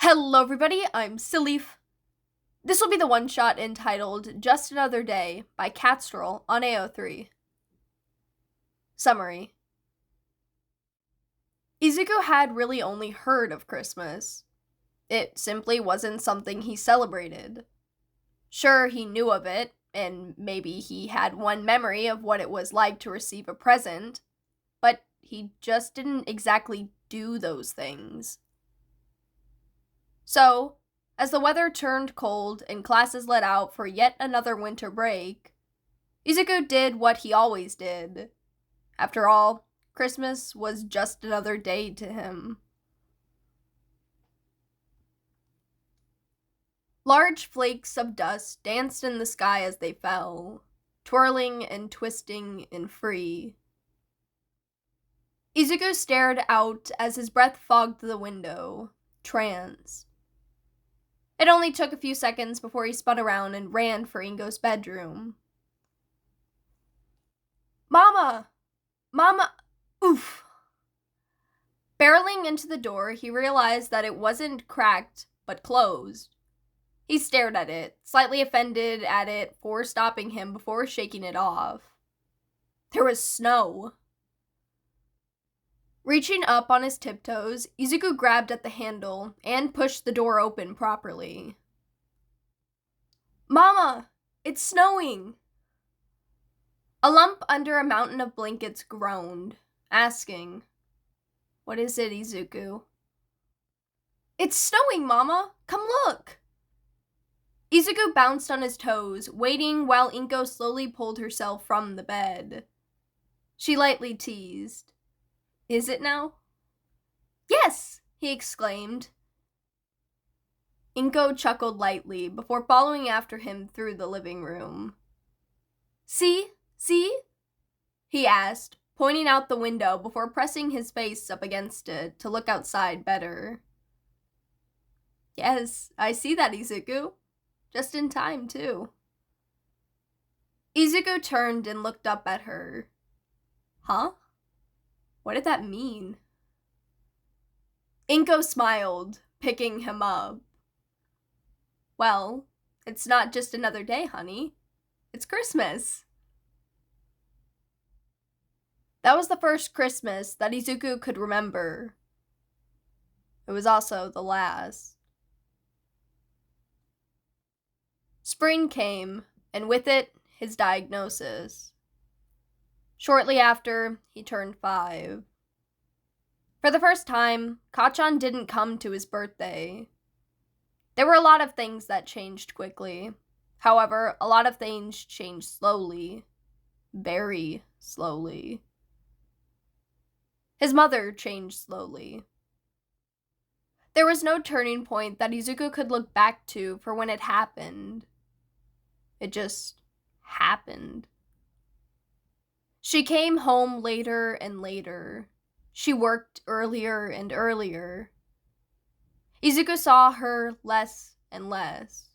Hello everybody, I'm Silleaf. This will be the one-shot entitled Just Another Day by Catstrol on AO3. Summary. Izuku had really only heard of Christmas. It simply wasn't something he celebrated. Sure, he knew of it, and maybe he had one memory of what it was like to receive a present, but he just didn't exactly do those things. So, as the weather turned cold and classes let out for yet another winter break, Izuku did what he always did. After all, Christmas was just another day to him. Large flakes of dust danced in the sky as they fell, twirling and twisting and free. Izuku stared out as his breath fogged the window, tranced. It only took a few seconds before he spun around and ran for Ingo's bedroom. Mama! Mama! Oof! Barreling into the door, he realized that it wasn't cracked, but closed. He stared at it, slightly offended at it for stopping him before shaking it off. There was snow. Reaching up on his tiptoes, Izuku grabbed at the handle and pushed the door open properly. Mama! It's snowing! A lump under a mountain of blankets groaned, asking, "What is it, Izuku?" "It's snowing, Mama! Come look!" Izuku bounced on his toes, waiting while Inko slowly pulled herself from the bed. She lightly teased, "Is it now?" "Yes!" he exclaimed. Inko chuckled lightly before following after him through the living room. See? He asked, pointing out the window before pressing his face up against it to look outside better. "Yes, I see that, Izuku. Just in time, too." Izuku turned and looked up at her. Huh? What did that mean? Inko smiled, picking him up. "Well, it's not just another day, honey. It's Christmas." That was the first Christmas that Izuku could remember. It was also the last. Spring came, and with it, his diagnosis. Shortly after, he turned 5. For the first time, Kacchan didn't come to his birthday. There were a lot of things that changed quickly. However, a lot of things changed slowly. Very slowly. His mother changed slowly. There was no turning point that Izuku could look back to for when it happened. It just happened. She came home later and later. She worked earlier and earlier. Izuku saw her less and less.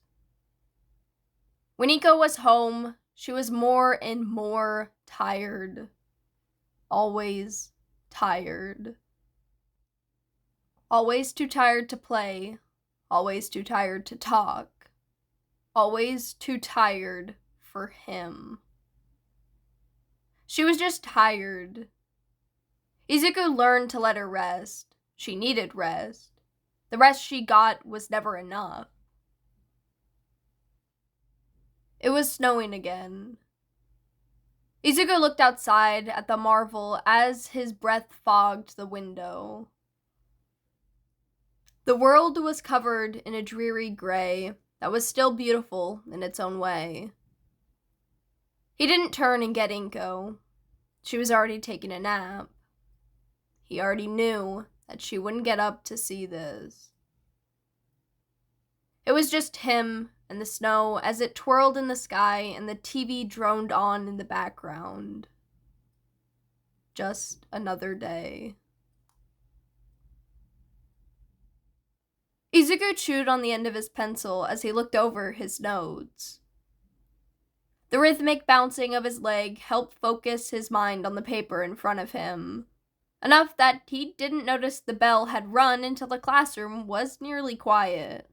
When Inko was home, she was more and more tired. Always tired. Always too tired to play. Always too tired to talk. Always too tired for him. She was just tired. Izuku learned to let her rest. She needed rest. The rest she got was never enough. It was snowing again. Izuku looked outside at the marvel as his breath fogged the window. The world was covered in a dreary gray that was still beautiful in its own way. He didn't turn and get Inko. She was already taking a nap. He already knew that she wouldn't get up to see this. It was just him and the snow as it twirled in the sky and the TV droned on in the background. Just another day. Izuku chewed on the end of his pencil as he looked over his notes. The rhythmic bouncing of his leg helped focus his mind on the paper in front of him. enough that he didn't notice the bell had rung until the classroom was nearly quiet.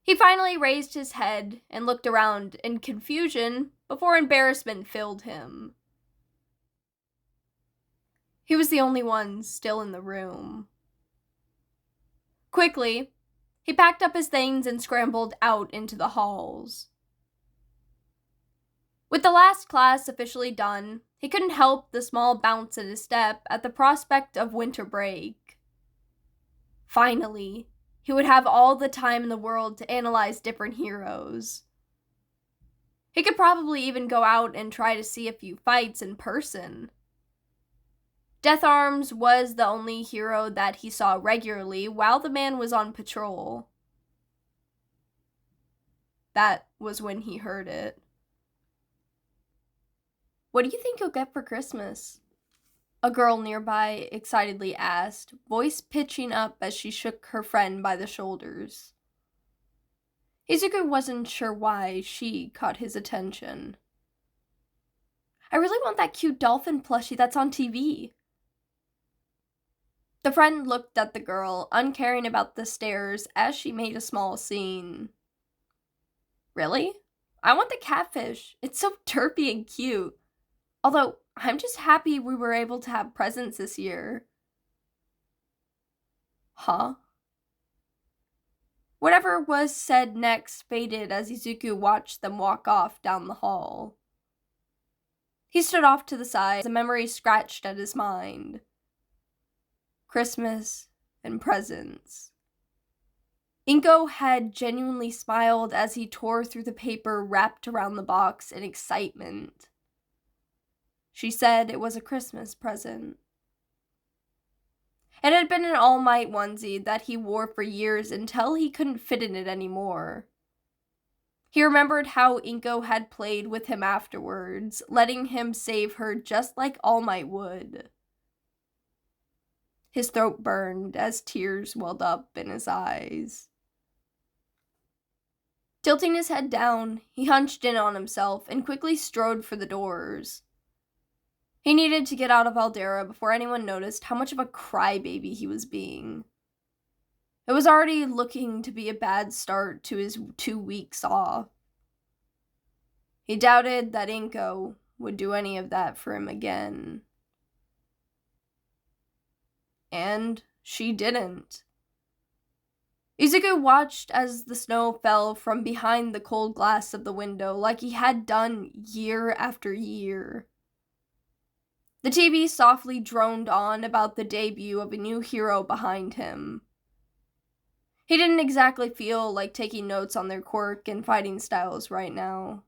He finally raised his head and looked around in confusion before embarrassment filled him. He was the only one still in the room. Quickly, he packed up his things and scrambled out into the halls. With the last class officially done, he couldn't help the small bounce in his step at the prospect of winter break. Finally, he would have all the time in the world to analyze different heroes. He could probably even go out and try to see a few fights in person. Death Arms was the only hero that he saw regularly while the man was on patrol. That was when he heard it. "What do you think you'll get for Christmas?" a girl nearby excitedly asked, voice pitching up as she shook her friend by the shoulders. Izuku wasn't sure why she caught his attention. "I really want that cute dolphin plushie that's on TV." The friend looked at the girl, uncaring about the stares, as she made a small scene. "Really? I want the catfish. It's so derpy and cute. Although, I'm just happy we were able to have presents this year." Huh? Whatever was said next faded as Izuku watched them walk off down the hall. He stood off to the side as a memory scratched at his mind. Christmas and presents. Inko had genuinely smiled as he tore through the paper wrapped around the box in excitement. She said it was a Christmas present. It had been an All Might onesie that he wore for years until he couldn't fit in it anymore. He remembered how Inko had played with him afterwards, letting him save her just like All Might would. His throat burned as tears welled up in his eyes. Tilting his head down, he hunched in on himself and quickly strode for the doors. He needed to get out of Aldera before anyone noticed how much of a crybaby he was being. It was already looking to be a bad start to his 2 weeks off. He doubted that Inko would do any of that for him again. And she didn't. Izuku watched as the snow fell from behind the cold glass of the window like he had done year after year. The TV softly droned on about the debut of a new hero behind him. He didn't exactly feel like taking notes on their quirk and fighting styles right now.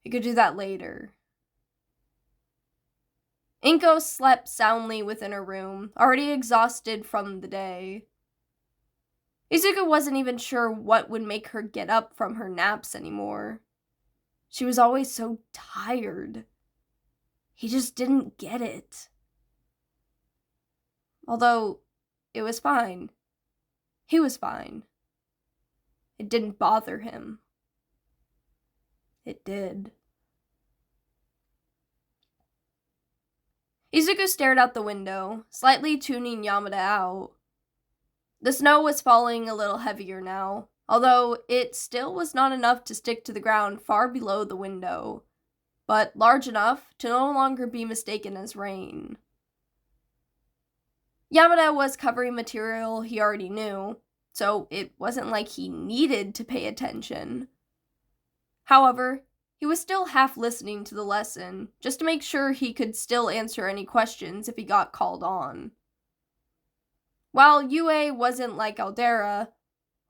He could do that later. Inko slept soundly within her room, already exhausted from the day. Izuku wasn't even sure what would make her get up from her naps anymore. She was always so tired. He just didn't get it. Although, it was fine. He was fine. It didn't bother him. It did. Izuku stared out the window, slightly tuning Yamada out. The snow was falling a little heavier now, although it still was not enough to stick to the ground far below the window, but large enough to no longer be mistaken as rain. Yamada was covering material he already knew, so it wasn't like he needed to pay attention. However, he was still half listening to the lesson, just to make sure he could still answer any questions if he got called on. While UA wasn't like Aldera,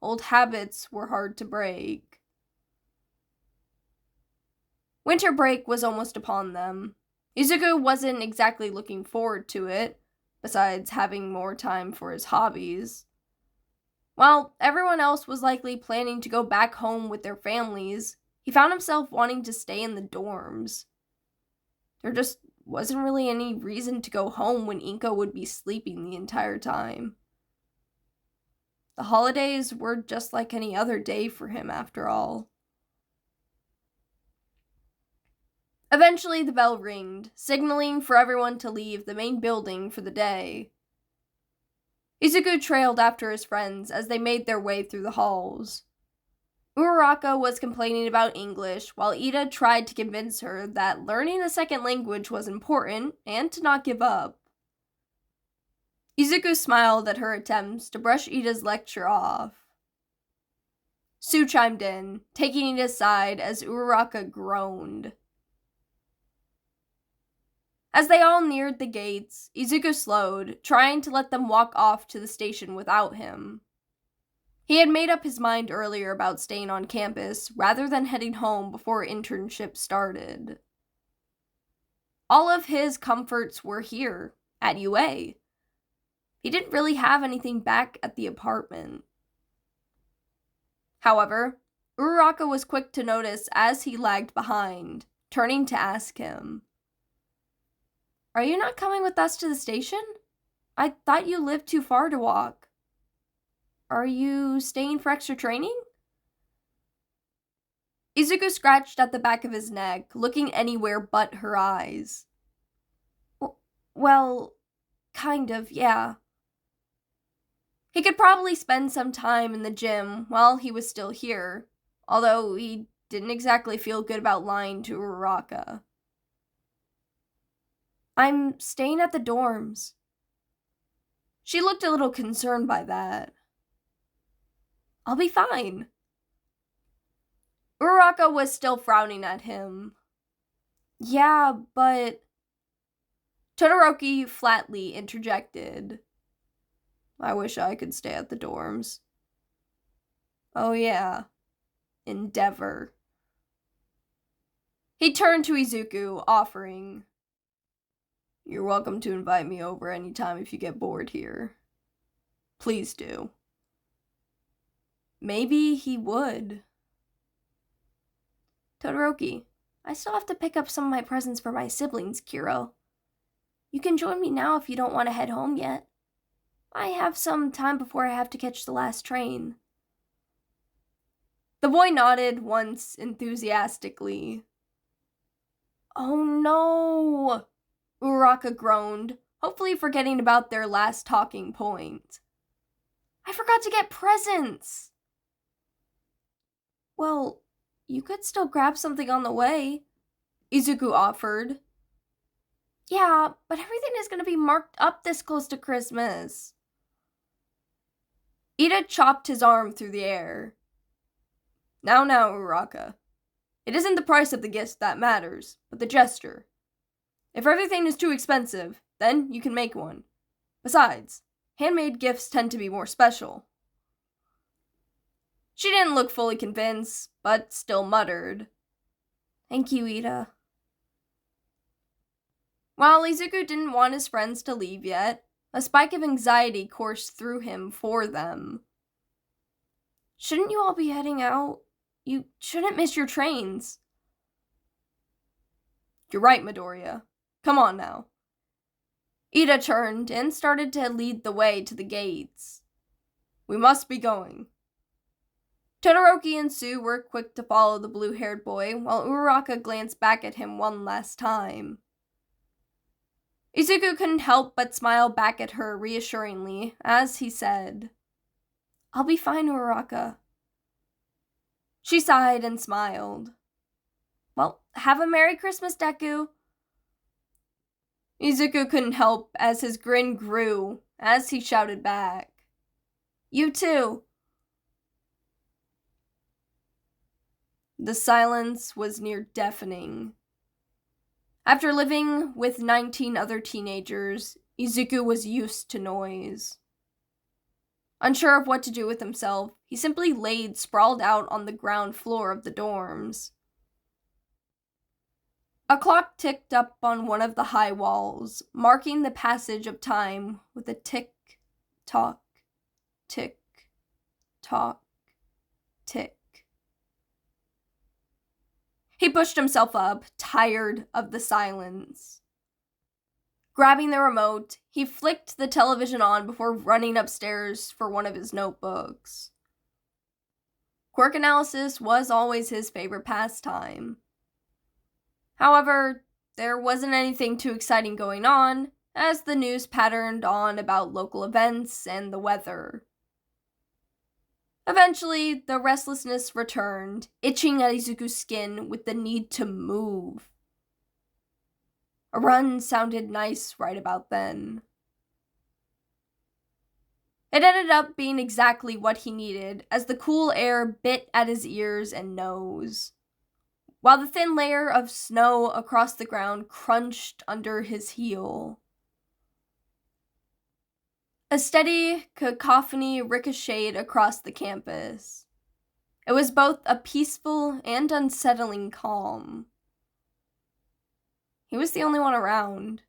old habits were hard to break. Winter break was almost upon them. Izuku wasn't exactly looking forward to it, besides having more time for his hobbies. While everyone else was likely planning to go back home with their families, he found himself wanting to stay in the dorms. There just wasn't really any reason to go home when Inko would be sleeping the entire time. The holidays were just like any other day for him, after all. Eventually, the bell ringed, signaling for everyone to leave the main building for the day. Izuku trailed after his friends as they made their way through the halls. Uraraka was complaining about English, while Ida tried to convince her that learning a second language was important and to not give up. Izuku smiled at her attempts to brush Ida's lecture off. Sue chimed in, taking Ida's side as Uraraka groaned. As they all neared the gates, Izuku slowed, trying to let them walk off to the station without him. He had made up his mind earlier about staying on campus rather than heading home before internship started. All of his comforts were here, at UA. He didn't really have anything back at the apartment. However, Uraraka was quick to notice as he lagged behind, turning to ask him, "Are you not coming with us to the station? I thought you lived too far to walk. Are you staying for extra training?" Izuku scratched at the back of his neck, looking anywhere but her eyes. Well, kind of, yeah. He could probably spend some time in the gym while he was still here, although he didn't exactly feel good about lying to Uraraka. "I'm staying at the dorms." She looked a little concerned by that. "I'll be fine." Uraraka was still frowning at him. "Yeah, but..." Todoroki flatly interjected, "I wish I could stay at the dorms." "Oh yeah, Endeavor." He turned to Izuku, offering, "You're welcome to invite me over anytime if you get bored here. Please do." Maybe he would. "Todoroki, I still have to pick up some of my presents for my siblings, Kiro. You can join me now if you don't want to head home yet. I have some time before I have to catch the last train." The boy nodded once enthusiastically. "Oh no!" Uraraka groaned, hopefully forgetting about their last talking point. "I forgot to get presents!" "Well, you could still grab something on the way," Izuku offered. "Yeah, but everything is going to be marked up this close to Christmas." Ida chopped his arm through the air. Now, Uraraka. It isn't the price of the gift that matters, but the gesture. If everything is too expensive, then you can make one. Besides, handmade gifts tend to be more special." She didn't look fully convinced, but still muttered, "Thank you, Ida." While Izuku didn't want his friends to leave yet, a spike of anxiety coursed through him for them. "Shouldn't you all be heading out? You shouldn't miss your trains." "You're right, Midoriya. Come on now." Ida turned and started to lead the way to the gates. "We must be going." Todoroki and Sue were quick to follow the blue-haired boy, while Uraraka glanced back at him one last time. Izuku couldn't help but smile back at her reassuringly as he said, "I'll be fine, Uraraka." She sighed and smiled. "Well, have a Merry Christmas, Deku." Izuku couldn't help as his grin grew as he shouted back, "You too." The silence was near deafening. After living with 19 other teenagers, Izuku was used to noise. Unsure of what to do with himself, he simply laid sprawled out on the ground floor of the dorms. A clock ticked up on one of the high walls, marking the passage of time with a tick-tock, tick-tock, tick. He pushed himself up, tired of the silence. Grabbing the remote, he flicked the television on before running upstairs for one of his notebooks. Quirk analysis was always his favorite pastime. However, there wasn't anything too exciting going on, as the news patterned on about local events and the weather. Eventually, the restlessness returned, itching at Izuku's skin with the need to move. A run sounded nice right about then. It ended up being exactly what he needed, as the cool air bit at his ears and nose, while the thin layer of snow across the ground crunched under his heel. A steady cacophony ricocheted across the campus. It was both a peaceful and unsettling calm. He was the only one around.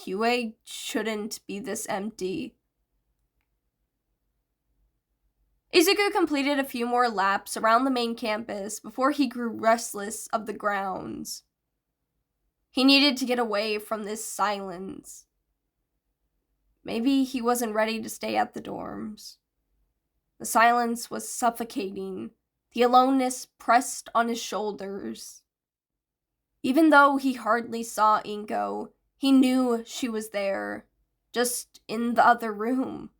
UA shouldn't be this empty. Izuku completed a few more laps around the main campus before he grew restless of the grounds. He needed to get away from this silence. Maybe he wasn't ready to stay at the dorms. The silence was suffocating. The aloneness pressed on his shoulders. Even though he hardly saw Inko, he knew she was there, just in the other room.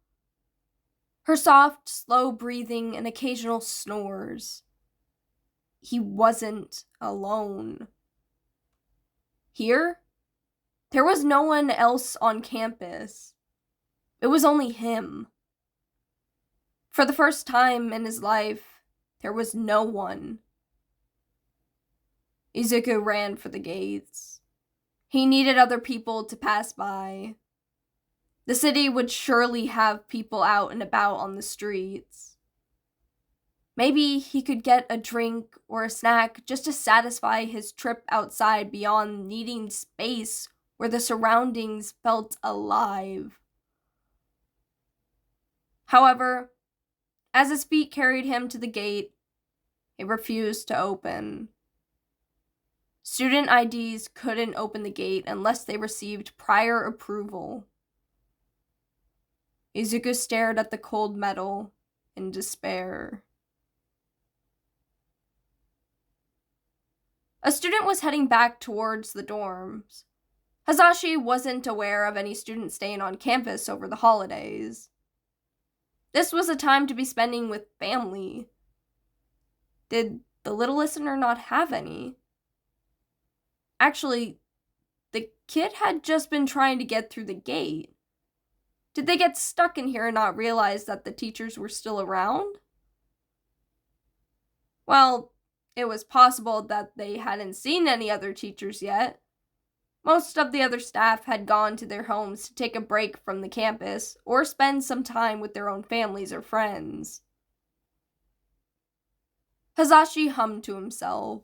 Her soft, slow breathing and occasional snores. He wasn't alone. Here, there was no one else on campus. It was only him. For the first time in his life, there was no one. Izuku ran for the gates. He needed other people to pass by. The city would surely have people out and about on the streets. Maybe he could get a drink or a snack just to satisfy his trip outside beyond needing space where the surroundings felt alive. However, as his feet carried him to the gate, it refused to open. Student IDs couldn't open the gate unless they received prior approval. Izuku stared at the cold metal in despair. A student was heading back towards the dorms. Hazashi wasn't aware of any students staying on campus over the holidays. This was a time to be spending with family. Did the little listener not have any? Actually, the kid had just been trying to get through the gate. Did they get stuck in here and not realize that the teachers were still around? Well, it was possible that they hadn't seen any other teachers yet. Most of the other staff had gone to their homes to take a break from the campus or spend some time with their own families or friends. Hazashi hummed to himself.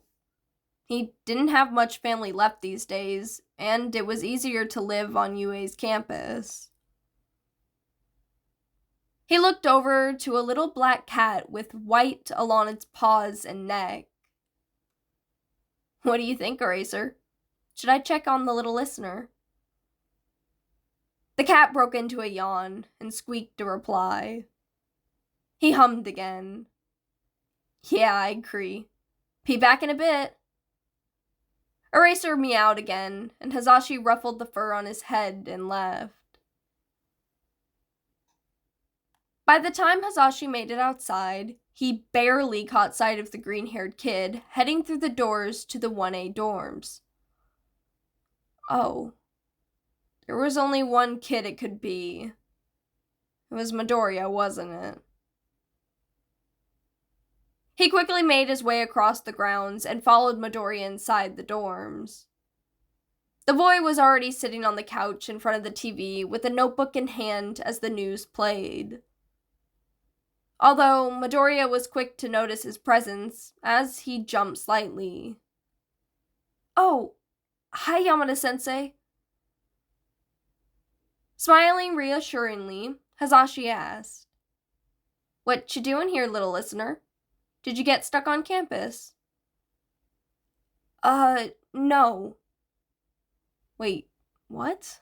He didn't have much family left these days, and it was easier to live on UA's campus. He looked over to a little black cat with white along its paws and neck. What do you think, Eraser? Should I check on the little listener? The cat broke into a yawn and squeaked a reply. He hummed again. Yeah, I agree. Be back in a bit. Eraser meowed again, and Hazashi ruffled the fur on his head and left. By the time Hazashi made it outside, he barely caught sight of the green-haired kid heading through the doors to the 1A dorms. Oh. There was only one kid it could be. It was Midoriya, wasn't it? He quickly made his way across the grounds and followed Midoriya inside the dorms. The boy was already sitting on the couch in front of the TV with a notebook in hand as the news played. Although Midoriya was quick to notice his presence, as he jumped slightly. Oh, hi Yamada-sensei. Smiling reassuringly, Hazashi asked, What you doing here, little listener? Did you get stuck on campus? No. Wait, what?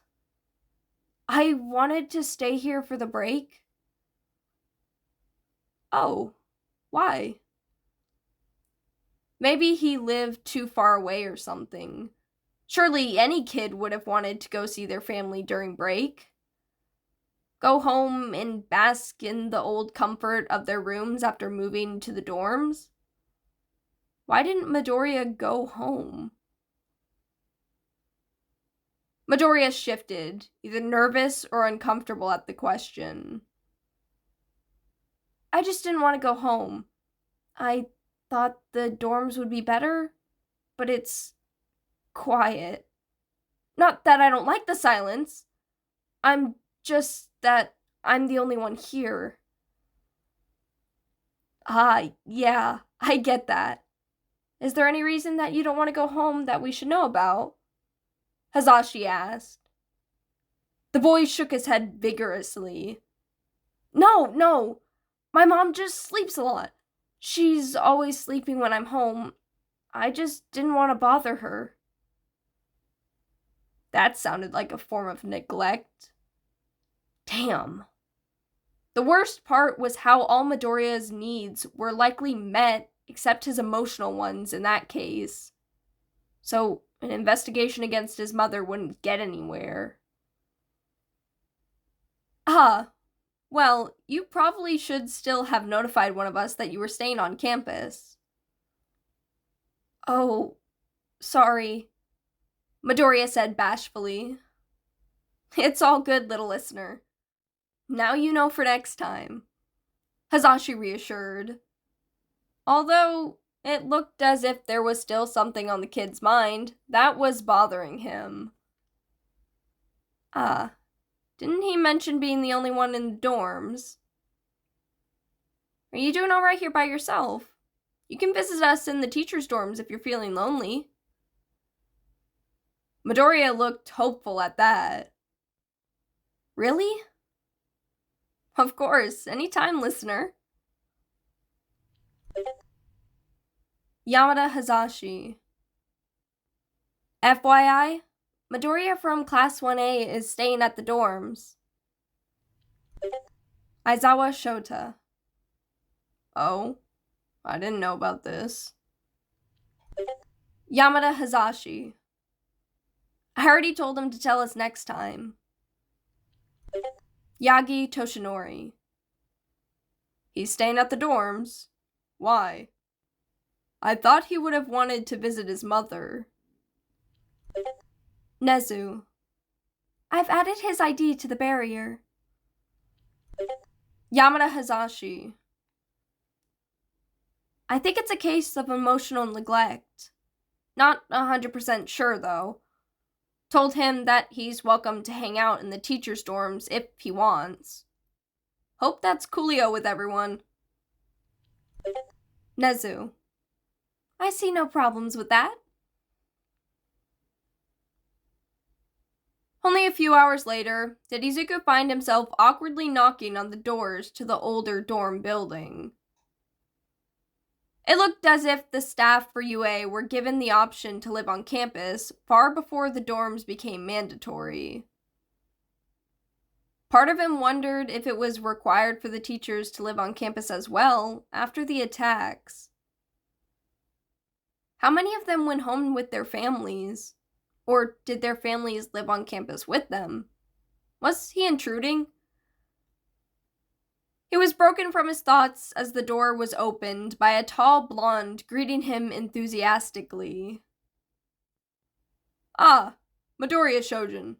I wanted to stay here for the break. Oh, why? Maybe he lived too far away or something. Surely any kid would have wanted to go see their family during break. Go home and bask in the old comfort of their rooms after moving to the dorms. Why didn't Midoriya go home? Midoriya shifted, either nervous or uncomfortable at the question. I just didn't want to go home. I thought the dorms would be better, but it's quiet. Not that I don't like the silence. I'm just that I'm the only one here. Yeah, I get that. Is there any reason that you don't want to go home that we should know about? Hazashi asked. The boy shook his head vigorously. No. My mom just sleeps a lot. She's always sleeping when I'm home. I just didn't want to bother her. That sounded like a form of neglect. Damn. The worst part was how all Midoriya's needs were likely met except his emotional ones in that case. So an investigation against his mother wouldn't get anywhere. Well, you probably should still have notified one of us that you were staying on campus. Oh, sorry, Midoriya said bashfully. It's all good, little listener. Now you know for next time, Hazashi reassured. Although it looked as if there was still something on the kid's mind that was bothering him. Didn't he mention being the only one in the dorms? Are you doing alright here by yourself? You can visit us in the teacher's dorms if you're feeling lonely. Midoriya looked hopeful at that. Really? Of course, anytime, listener. Yamada Hazashi. FYI, Midoriya from Class 1A is staying at the dorms. Aizawa Shota. Oh, I didn't know about this. Yamada Hazashi. I already told him to tell us next time. Yagi Toshinori. He's staying at the dorms. Why? I thought he would have wanted to visit his mother. Nezu. I've added his ID to the barrier. Yamada Hazashi. I think it's a case of emotional neglect. Not 100% sure, though. Told him that he's welcome to hang out in the teacher's dorms if he wants. Hope that's coolio with everyone. Nezu. I see no problems with that. Only a few hours later did Izuku find himself awkwardly knocking on the doors to the older dorm building. It looked as if the staff for UA were given the option to live on campus far before the dorms became mandatory. Part of him wondered if it was required for the teachers to live on campus as well after the attacks. How many of them went home with their families? Or did their families live on campus with them? Was he intruding? He was broken from his thoughts as the door was opened by a tall blonde greeting him enthusiastically. Ah, Midoriya Shojin.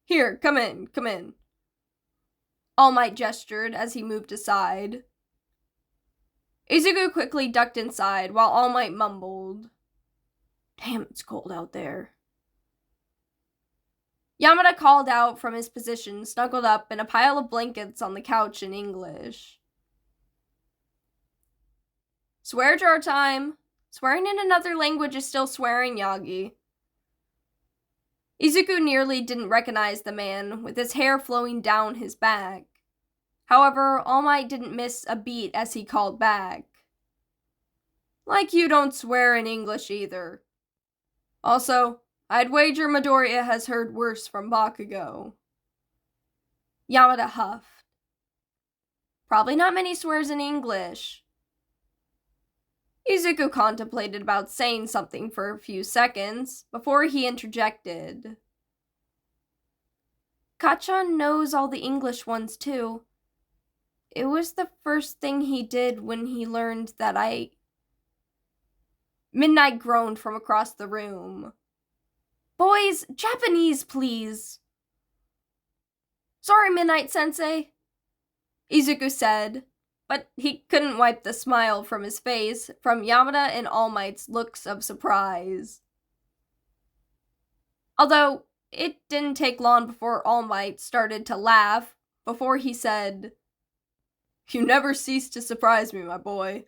Here, come in. All Might gestured as he moved aside. Izuku quickly ducked inside while All Might mumbled. Damn, it's cold out there. Yamada called out from his position, snuggled up in a pile of blankets on the couch in English. Swear jar time. Swearing in another language is still swearing, Yagi. Izuku nearly didn't recognize the man, with his hair flowing down his back. However, All Might didn't miss a beat as he called back. Like you don't swear in English either. Also, I'd wager Midoriya has heard worse from Bakugo. Yamada huffed. Probably not many swears in English. Izuku contemplated about saying something for a few seconds before he interjected. Kachan knows all the English ones too. It was the first thing he did when he learned that I... Midnight groaned from across the room. Boys, Japanese, please. Sorry, Midnight-sensei, Izuku said, but he couldn't wipe the smile from his face from Yamada and All Might's looks of surprise. Although, it didn't take long before All Might started to laugh, before he said, You never cease to surprise me, my boy.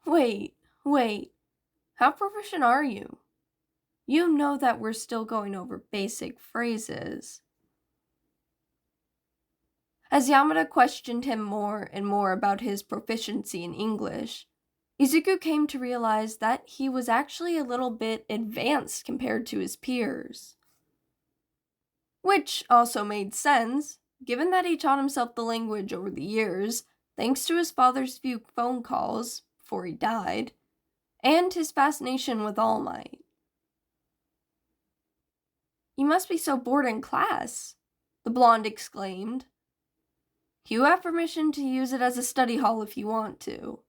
Wait, how proficient are you? You know that we're still going over basic phrases. As Yamada questioned him more and more about his proficiency in English, Izuku came to realize that he was actually a little bit advanced compared to his peers. Which also made sense, given that he taught himself the language over the years, thanks to his father's few phone calls before he died, and his fascination with All Might. You must be so bored in class, the blonde exclaimed. You have permission to use it as a study hall if you want to.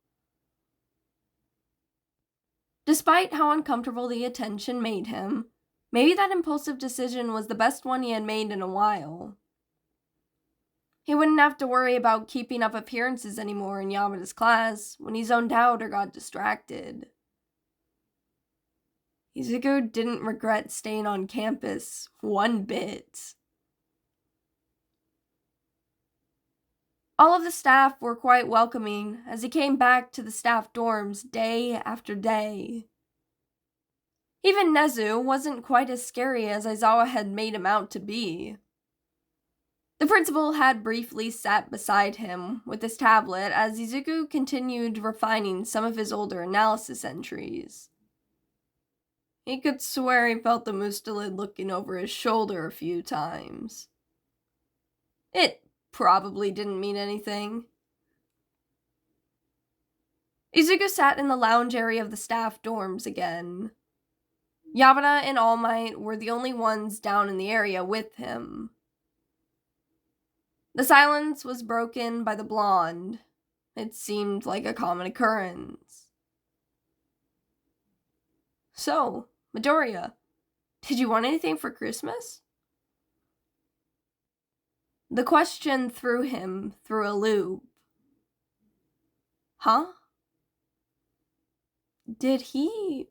Despite how uncomfortable the attention made him, maybe that impulsive decision was the best one he had made in a while. He wouldn't have to worry about keeping up appearances anymore in Yamada's class when he zoned out or got distracted. Izuku didn't regret staying on campus one bit. All of the staff were quite welcoming as he came back to the staff dorms day after day. Even Nezu wasn't quite as scary as Aizawa had made him out to be. The principal had briefly sat beside him with his tablet as Izuku continued refining some of his older analysis entries. He could swear he felt the mustelid looking over his shoulder a few times. It probably didn't mean anything. Izuku sat in the lounge area of the staff dorms again. Yamada and All Might were the only ones down in the area with him. The silence was broken by the blonde. It seemed like a common occurrence. So, Midoriya, did you want anything for Christmas? The question threw him through a loop. Huh? Did he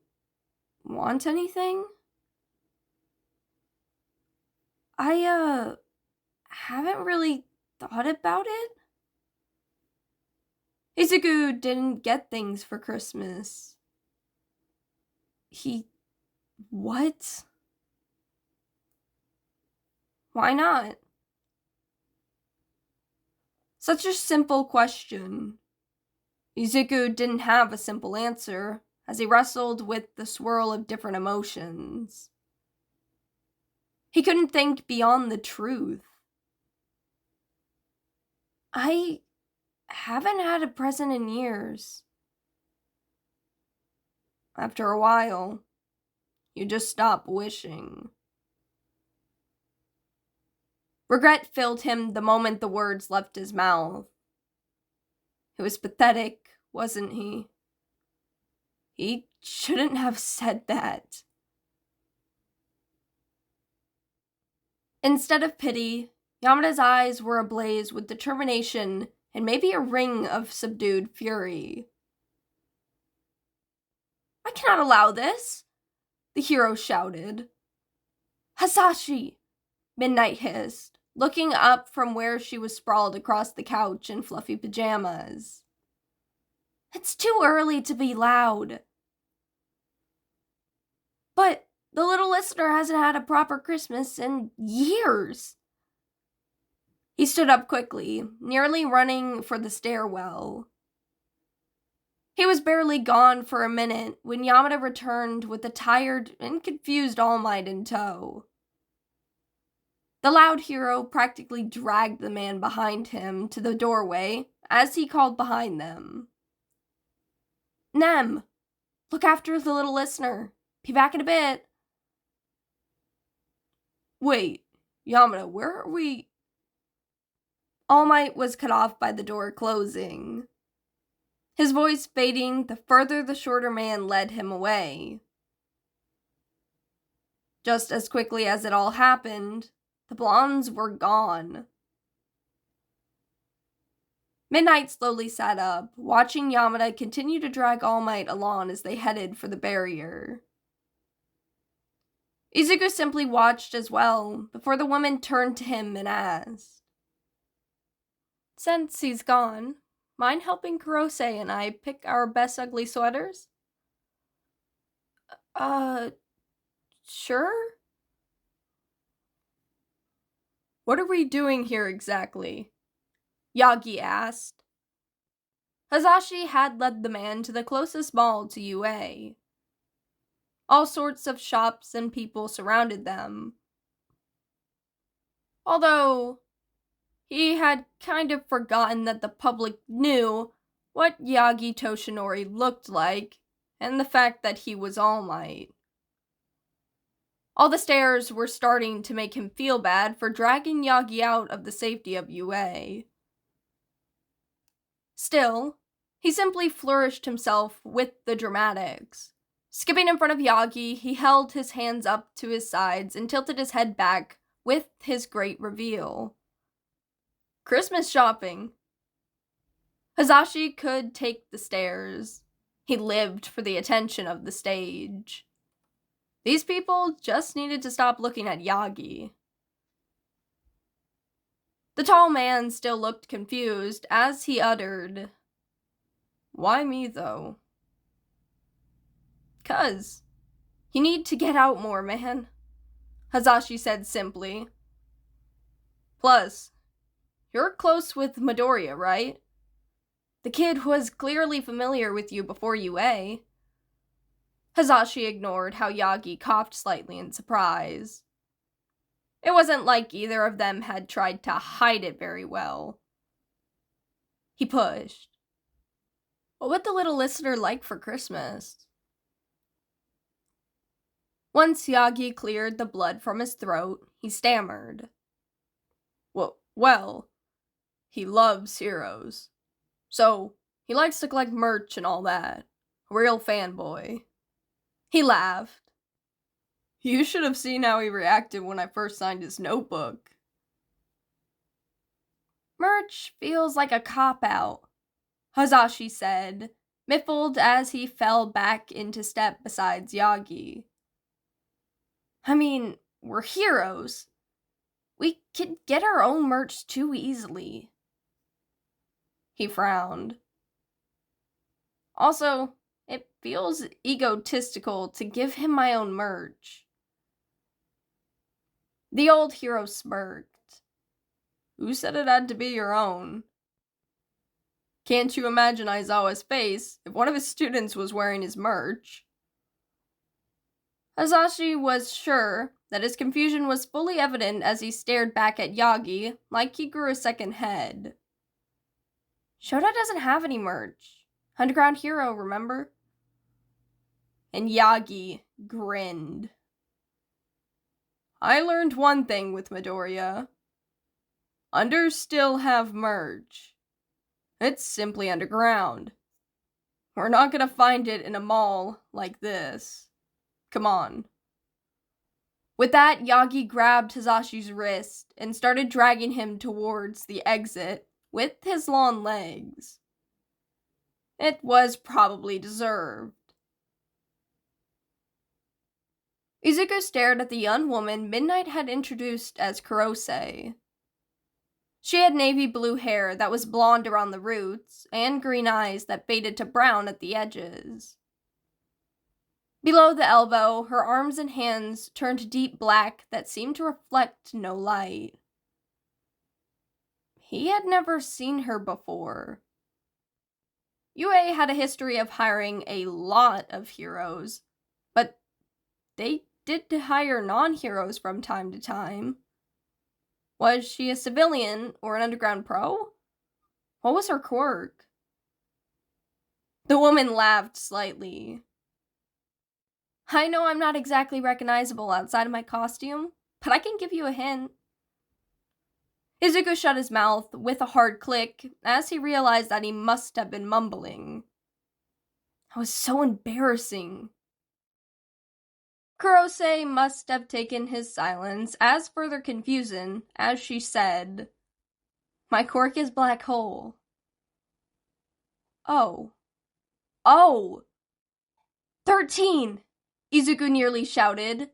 want anything? I haven't really thought about it. Izuku didn't get things for Christmas. What? Why not? Such a simple question. Izuku didn't have a simple answer as he wrestled with the swirl of different emotions. He couldn't think beyond the truth. I haven't had a present in years. After a while, you just stop wishing. Regret filled him the moment the words left his mouth. It was pathetic, wasn't he? He shouldn't have said that. Instead of pity, Yamada's eyes were ablaze with determination and maybe a ring of subdued fury. I cannot allow this, the hero shouted. Hasashi, Midnight hissed, looking up from where she was sprawled across the couch in fluffy pajamas. It's too early to be loud. But the little listener hasn't had a proper Christmas in years. He stood up quickly, nearly running for the stairwell. He was barely gone for a minute when Yamada returned with a tired and confused All Might in tow. The loud hero practically dragged the man behind him to the doorway as he called behind them. Nem, look after the little listener. Be back in a bit. Wait, Yamada, where are we? All Might was cut off by the door closing. His voice fading the further the shorter man led him away. Just as quickly as it all happened, the blondes were gone. Midnight slowly sat up, watching Yamada continue to drag All Might along as they headed for the barrier. Izuku simply watched as well, before the woman turned to him and asked, "Since he's gone, mind helping Kurose and I pick our best ugly sweaters?" Sure? What are we doing here exactly? Yagi asked. Hazashi had led the man to the closest mall to UA. All sorts of shops and people surrounded them. Although, he had kind of forgotten that the public knew what Yagi Toshinori looked like, and the fact that he was All Might. All the stares were starting to make him feel bad for dragging Yagi out of the safety of UA. Still, he simply flourished himself with the dramatics. Skipping in front of Yagi, he held his hands up to his sides and tilted his head back with his great reveal. Christmas shopping. Hazashi could take the stares. He lived for the attention of the stage. These people just needed to stop looking at Yagi. The tall man still looked confused as he uttered, "Why me, though?" "'Cause you need to get out more, man," Hazashi said simply. "Plus, you're close with Midoriya, right? The kid was clearly familiar with you before UA." Hazashi ignored how Yagi coughed slightly in surprise. It wasn't like either of them had tried to hide it very well. He pushed. "What would the little listener like for Christmas?" Once Yagi cleared the blood from his throat, he stammered. Well, he loves heroes. So, he likes to collect merch and all that. A real fanboy." He laughed. "You should have seen how he reacted when I first signed his notebook." "Merch feels like a cop-out," Hazashi said, miffled as he fell back into step beside Yagi. "I mean, we're heroes. We could get our own merch too easily." He frowned. "Also, it feels egotistical to give him my own merch." The old hero smirked. "Who said it had to be your own? Can't you imagine Aizawa's face if one of his students was wearing his merch?" Hazashi was sure that his confusion was fully evident as he stared back at Yagi like he grew a second head. "Shota doesn't have any merch. Underground hero, remember?" And Yagi grinned. "I learned one thing with Midoriya. Unders still have merch. It's simply underground. We're not gonna find it in a mall like this. Come on." With that, Yagi grabbed Hazashi's wrist and started dragging him towards the exit with his long legs. It was probably deserved. Izuku stared at the young woman Midnight had introduced as Kurose. She had navy blue hair that was blonde around the roots, and green eyes that faded to brown at the edges. Below the elbow, her arms and hands turned deep black that seemed to reflect no light. He had never seen her before. UA had a history of hiring a lot of heroes, but they did hire non-heroes from time to time. Was she a civilian or an underground pro? What was her quirk? The woman laughed slightly. I know I'm not exactly recognizable outside of my costume, but I can give you a hint. Izuku shut his mouth with a hard click as he realized that he must have been mumbling. That was so embarrassing. Kurose must have taken his silence as further confusion as she said, "My quirk is black hole." Oh. 13! Izuku nearly shouted.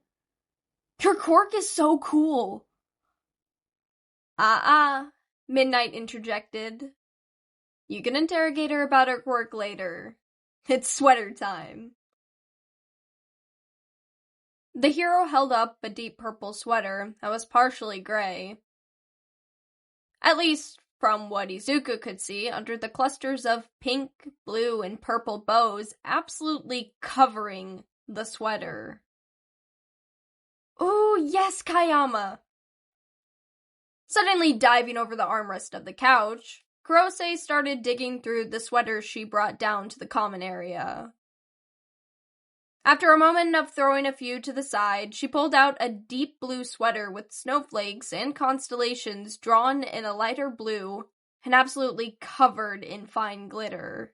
Your quirk is so cool. Midnight interjected. You can interrogate her about her quirk later. It's sweater time. The hero held up a deep purple sweater that was partially gray. At least from what Izuku could see under the clusters of pink, blue, and purple bows absolutely covering the sweater. Ooh, yes, Kayama! Suddenly diving over the armrest of the couch, Kurose started digging through the sweaters she brought down to the common area. After a moment of throwing a few to the side, she pulled out a deep blue sweater with snowflakes and constellations drawn in a lighter blue and absolutely covered in fine glitter.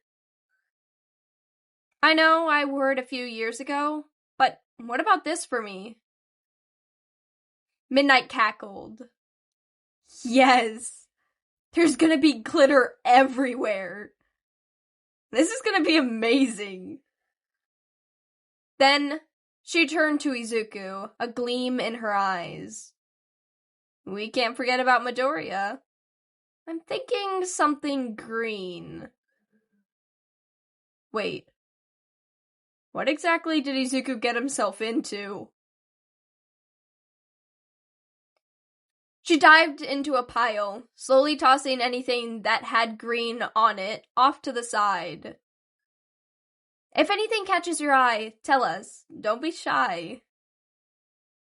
I know I wore it a few years ago, but what about this for me? Midnight cackled. Yes! There's gonna be glitter everywhere! This is gonna be amazing! Then she turned to Izuku, a gleam in her eyes. We can't forget about Midoriya. I'm thinking something green. Wait. What exactly did Izuku get himself into? She dived into a pile, slowly tossing anything that had green on it off to the side. If anything catches your eye, tell us. Don't be shy.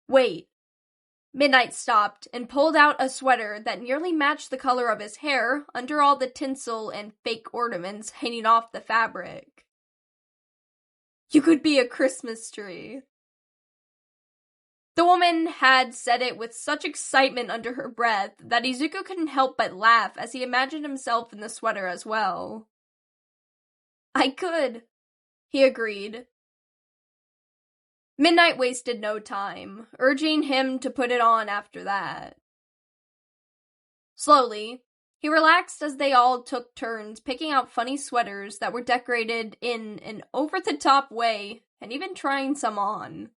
Wait. Midnight stopped and pulled out a sweater that nearly matched the color of his hair under all the tinsel and fake ornaments hanging off the fabric. You could be a Christmas tree. The woman had said it with such excitement under her breath that Izuku couldn't help but laugh as he imagined himself in the sweater as well. I could, he agreed. Midnight wasted no time, urging him to put it on after that. Slowly, he relaxed as they all took turns picking out funny sweaters that were decorated in an over-the-top way and even trying some on.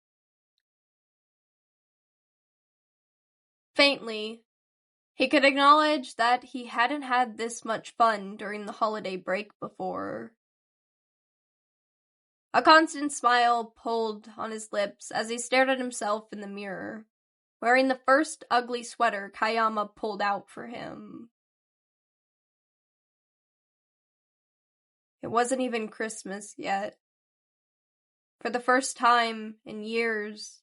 Faintly, he could acknowledge that he hadn't had this much fun during the holiday break before. A constant smile pulled on his lips as he stared at himself in the mirror, wearing the first ugly sweater Kayama pulled out for him. It wasn't even Christmas yet. For the first time in years,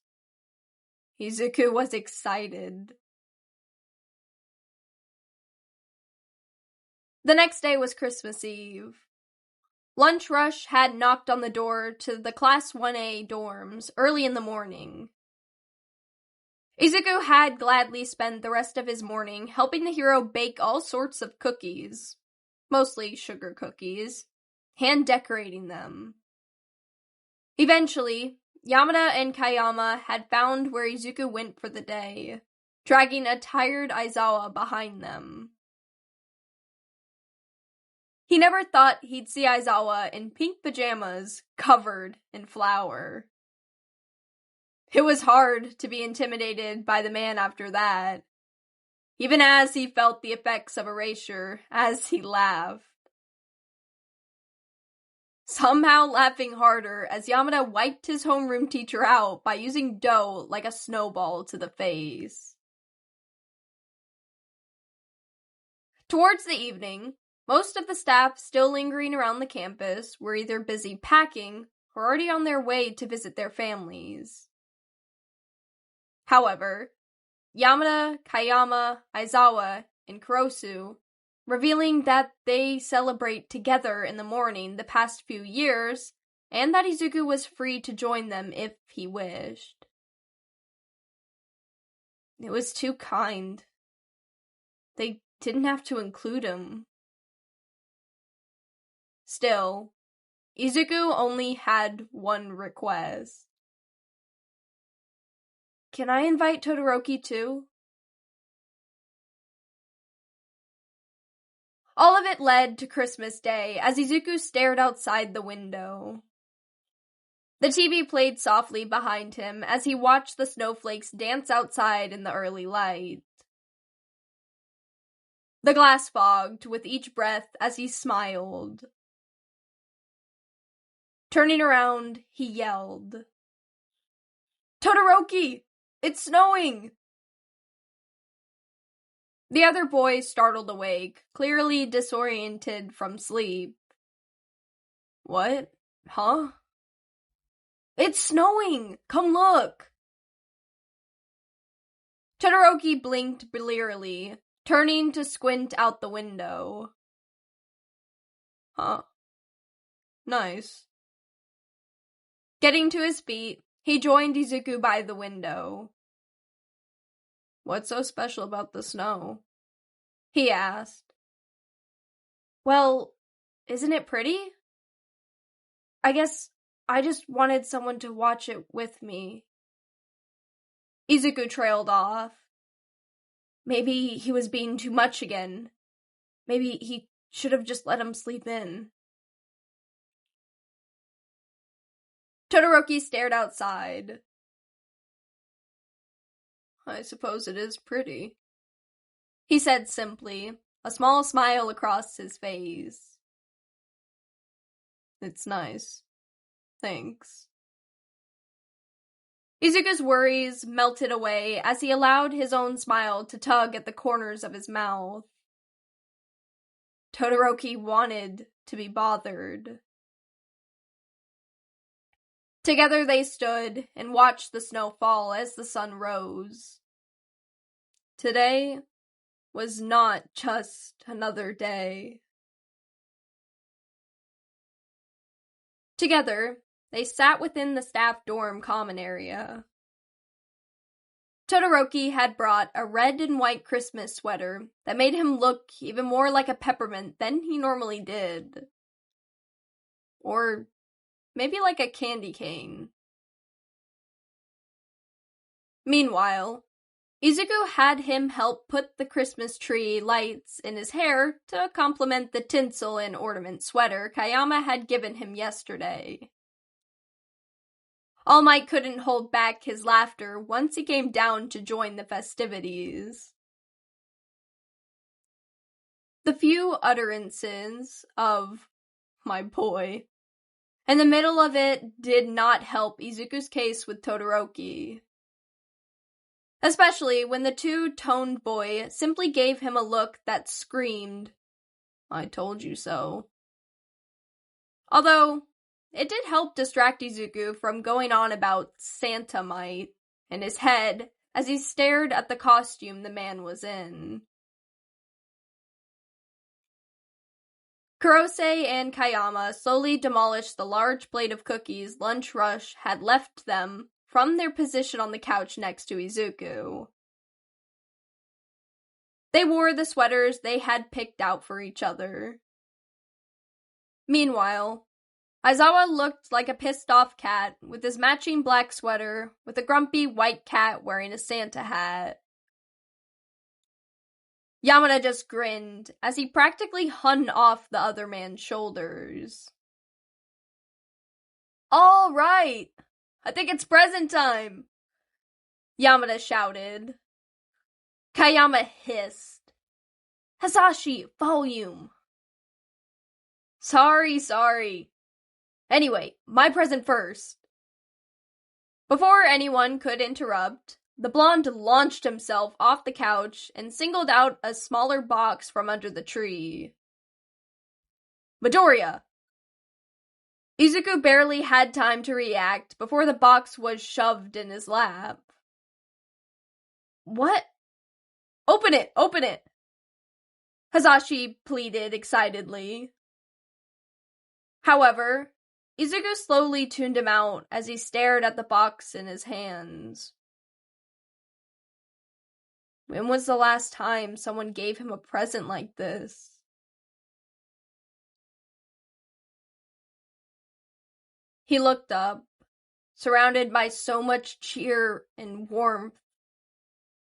Izuku was excited. The next day was Christmas Eve. Lunch rush had knocked on the door to the Class 1A dorms early in the morning. Izuku had gladly spent the rest of his morning helping the hero bake all sorts of cookies, mostly sugar cookies, hand decorating them. Eventually, Yamada and Kayama had found where Izuku went for the day, dragging a tired Aizawa behind them. He never thought he'd see Aizawa in pink pajamas covered in flour. It was hard to be intimidated by the man after that, even as he felt the effects of erasure as he laughed. Somehow laughing harder as Yamada wiped his homeroom teacher out by using dough like a snowball to the face. Towards the evening, most of the staff still lingering around the campus were either busy packing or already on their way to visit their families. However, Yamada, Kayama, Aizawa, and Kurosu revealing that they celebrate together in the morning the past few years, and that Izuku was free to join them if he wished. It was too kind. They didn't have to include him. Still, Izuku only had one request. Can I invite Todoroki too? All of it led to Christmas Day as Izuku stared outside the window. The TV played softly behind him as he watched the snowflakes dance outside in the early light. The glass fogged with each breath as he smiled. Turning around, he yelled, "Todoroki! It's snowing!" The other boys startled awake, clearly disoriented from sleep. What? Huh? It's snowing! Come look! Todoroki blinked blearily, turning to squint out the window. Huh. Nice. Getting to his feet, he joined Izuku by the window. What's so special about the snow? He asked. Well, isn't it pretty? I guess I just wanted someone to watch it with me. Izuku trailed off. Maybe he was being too much again. Maybe he should have just let him sleep in. Todoroki stared outside. I suppose it is pretty, he said simply, a small smile across his face. It's nice. Thanks. Izuku's worries melted away as he allowed his own smile to tug at the corners of his mouth. Todoroki wanted to be bothered. Together they stood and watched the snow fall as the sun rose. Today was not just another day. Together, they sat within the staff dorm common area. Todoroki had brought a red and white Christmas sweater that made him look even more like a peppermint than he normally did. Or maybe like a candy cane. Meanwhile, Izuku had him help put the Christmas tree lights in his hair to complement the tinsel and ornament sweater Kayama had given him yesterday. All Might couldn't hold back his laughter once he came down to join the festivities. The few utterances of, "my boy," in the middle of it did not help Izuku's case with Todoroki. Especially when the two-toned boy simply gave him a look that screamed, "I told you so." Although, it did help distract Izuku from going on about Santa Might in his head as he stared at the costume the man was in. Kurose and Kayama slowly demolished the large plate of cookies Lunch Rush had left them from their position on the couch next to Izuku. They wore the sweaters they had picked out for each other. Meanwhile, Aizawa looked like a pissed-off cat with his matching black sweater with a grumpy white cat wearing a Santa hat. Yamada just grinned as he practically hung off the other man's shoulders. "All right! I think it's present time!" Yamada shouted. Kayama hissed. "Hasashi, volume!" Sorry. Anyway, my present first." Before anyone could interrupt, the blonde launched himself off the couch and singled out a smaller box from under the tree. "Midoriya!" Izuku barely had time to react before the box was shoved in his lap. "What? Open it! Hazashi pleaded excitedly. However, Izuku slowly tuned him out as he stared at the box in his hands. When was the last time someone gave him a present like this? He looked up, surrounded by so much cheer and warmth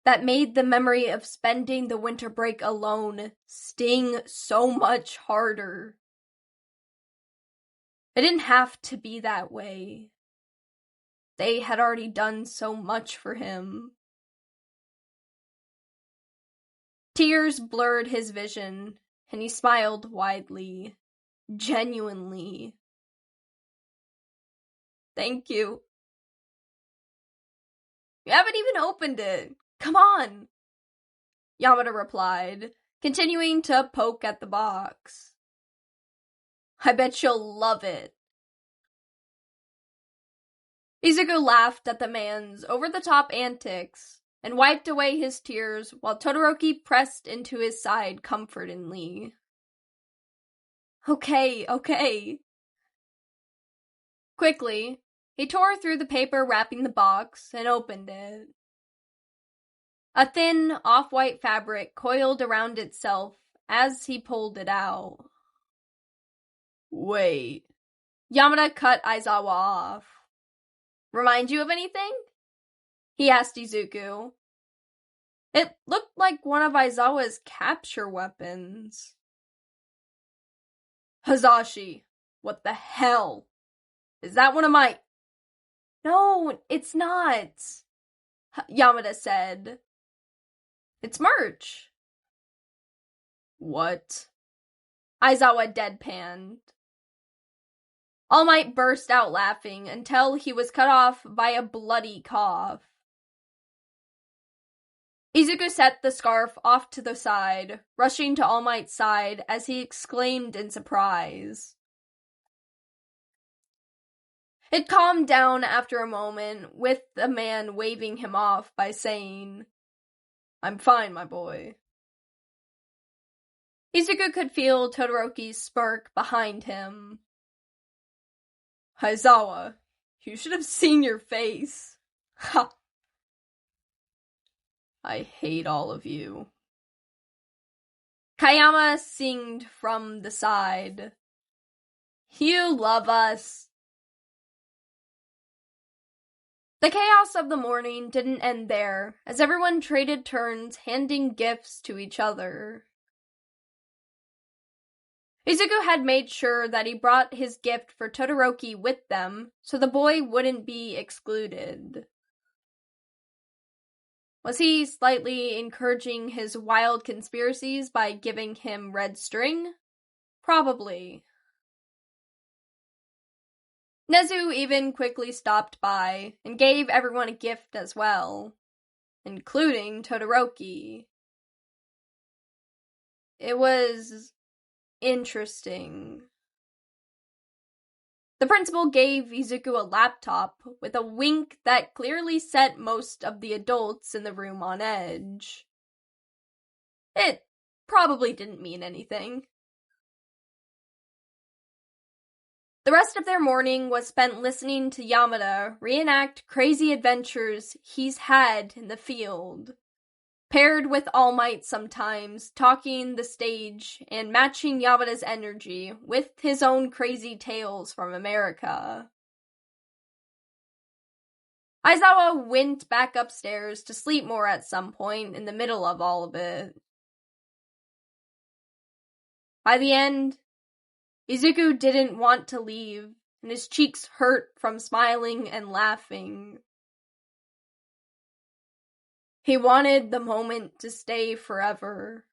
that made the memory of spending the winter break alone sting so much harder. It didn't have to be that way. They had already done so much for him. Tears blurred his vision, and he smiled widely, genuinely. Thank you. You haven't even opened it. Come on, Yamada replied, continuing to poke at the box. I bet you'll love it. Izuku laughed at the man's over-the-top antics and wiped away his tears while Todoroki pressed into his side comfortingly. Okay. Quickly, he tore through the paper wrapping the box and opened it. A thin, off-white fabric coiled around itself as he pulled it out. Wait. Yamada cut Aizawa off. Remind you of anything? He asked Izuku. It looked like one of Aizawa's capture weapons. Hazashi, what the hell? Is that one of my... No, it's not, Yamada said. It's merch. What? Aizawa deadpanned. All Might burst out laughing until he was cut off by a bloody cough. Izuku set the scarf off to the side, rushing to All Might's side as he exclaimed in surprise. It calmed down after a moment, with the man waving him off by saying, I'm fine, my boy. Izuku could feel Todoroki's smirk behind him. Aizawa, you should have seen your face. Ha! I hate all of you. Kayama singed from the side. You love us. The chaos of the morning didn't end there, as everyone traded turns handing gifts to each other. Izuku had made sure that he brought his gift for Todoroki with them, so the boy wouldn't be excluded. Was he slightly encouraging his wild conspiracies by giving him red string? Probably. Nezu even quickly stopped by and gave everyone a gift as well, including Todoroki. It was interesting. The principal gave Izuku a laptop with a wink that clearly set most of the adults in the room on edge. It probably didn't mean anything. The rest of their morning was spent listening to Yamada reenact crazy adventures he's had in the field, paired with All Might sometimes talking the stage and matching Yamada's energy with his own crazy tales from America. Aizawa went back upstairs to sleep more at some point in the middle of all of it. By the end, Izuku didn't want to leave, and his cheeks hurt from smiling and laughing. He wanted the moment to stay forever.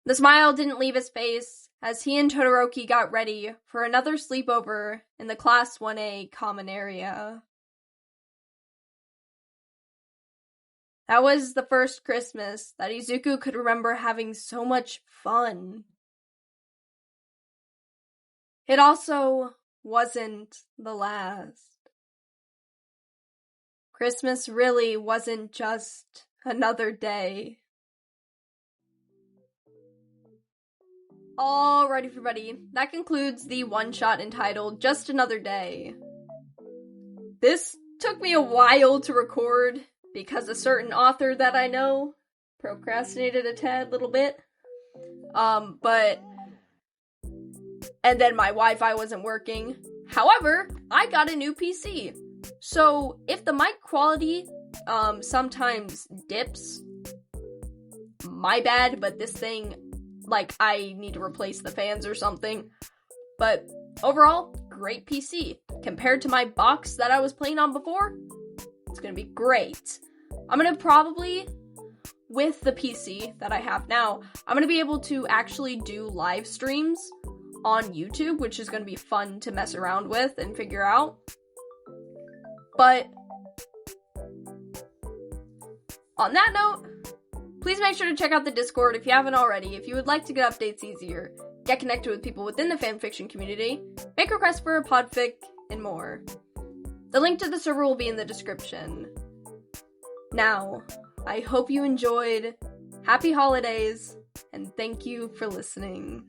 The smile didn't leave his face as he and Todoroki got ready for another sleepover in the Class 1A common area. That was the first Christmas that Izuku could remember having so much fun. It also wasn't the last. Christmas really wasn't just another day. Alright, everybody, that concludes the one-shot entitled Just Another Day. This took me a while to record because a certain author that I know procrastinated a tad little bit. And then my Wi-Fi wasn't working. However, I got a new PC. So if the mic quality sometimes dips, my bad, but this thing, like, I need to replace the fans or something. But overall, great PC. Compared to my box that I was playing on before, it's gonna be great. I'm gonna probably, with the PC that I have now, I'm gonna be able to actually do live streams on YouTube, which is gonna be fun to mess around with and figure out. But on that note, please make sure to check out the Discord if you haven't already. If you would like to get updates easier, get connected with people within the fanfiction community, make requests for a Podfic, and more. The link to the server will be in the description. Now, I hope you enjoyed. Happy holidays, and thank you for listening.